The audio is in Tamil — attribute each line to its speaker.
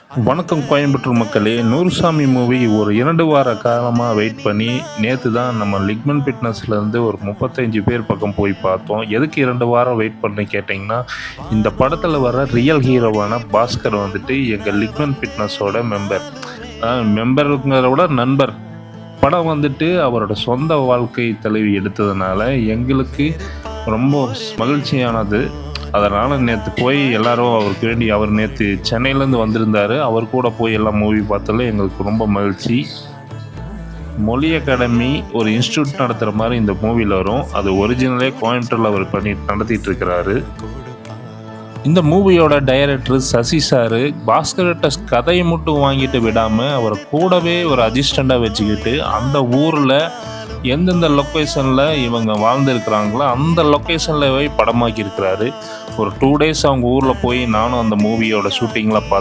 Speaker 1: வணக்கம் கோயம்புத்தூர் மக்களே. நூறுசாமி மூவி ஒரு 2 வார காலமாக வெயிட் பண்ணி நேற்று தான் நம்ம லிக்மன் ஃபிட்னஸ்லேருந்து ஒரு 35 பேர் பக்கம் போய் பார்த்தோம். எதுக்கு 2 வாரம் வெயிட் பண்ணி கேட்டிங்கன்னா, இந்த படத்தில் வர ரியல் ஹீரோவான பாஸ்கர் வந்துட்டு எங்கள் லிக்மன் ஃபிட்னஸோட மெம்பர். மெம்பருங்கிறத விட நண்பர். படம் வந்துட்டு அவரோட சொந்த வாழ்க்கை தழுவி எடுத்ததுனால எங்களுக்கு ரொம்ப மகிழ்ச்சியானது. அதனால் நேற்று போய் எல்லோரும் அவருக்கு வேண்டி அவர் நேற்று சென்னையிலேருந்து வந்திருந்தார். அவர் கூட போய் எல்லாம் மூவி பார்த்ததில் எங்களுக்கு ரொம்ப மகிழ்ச்சி. மொழி அகாடமி ஒரு இன்ஸ்டியூட் நடத்துகிற மாதிரி இந்த மூவியில் வரும். அது ஒரிஜினலே கோயம்புத்தூரில் அவர் நடத்திட்டு இருக்கிறாரு. இந்த மூவியோட டைரக்டர் சசி சார் பாஸ்கர்கிட்ட கதையை மட்டும் வாங்கிட்டு விடாமல் அவரை கூடவே ஒரு அசிஸ்டண்ட்டாக வச்சுக்கிட்டு அந்த ஊரில் எந்தெந்த லொக்கேஷனில் இவங்க வாழ்ந்துருக்கிறாங்களோ அந்த லொக்கேஷனில் போய் படமாக்கி இருக்கிறாரு. ஒரு 2 days அவங்க ஊரில் போய் நானும் அந்த மூவியோட ஷூட்டிங்கில் பார்த்தேன்.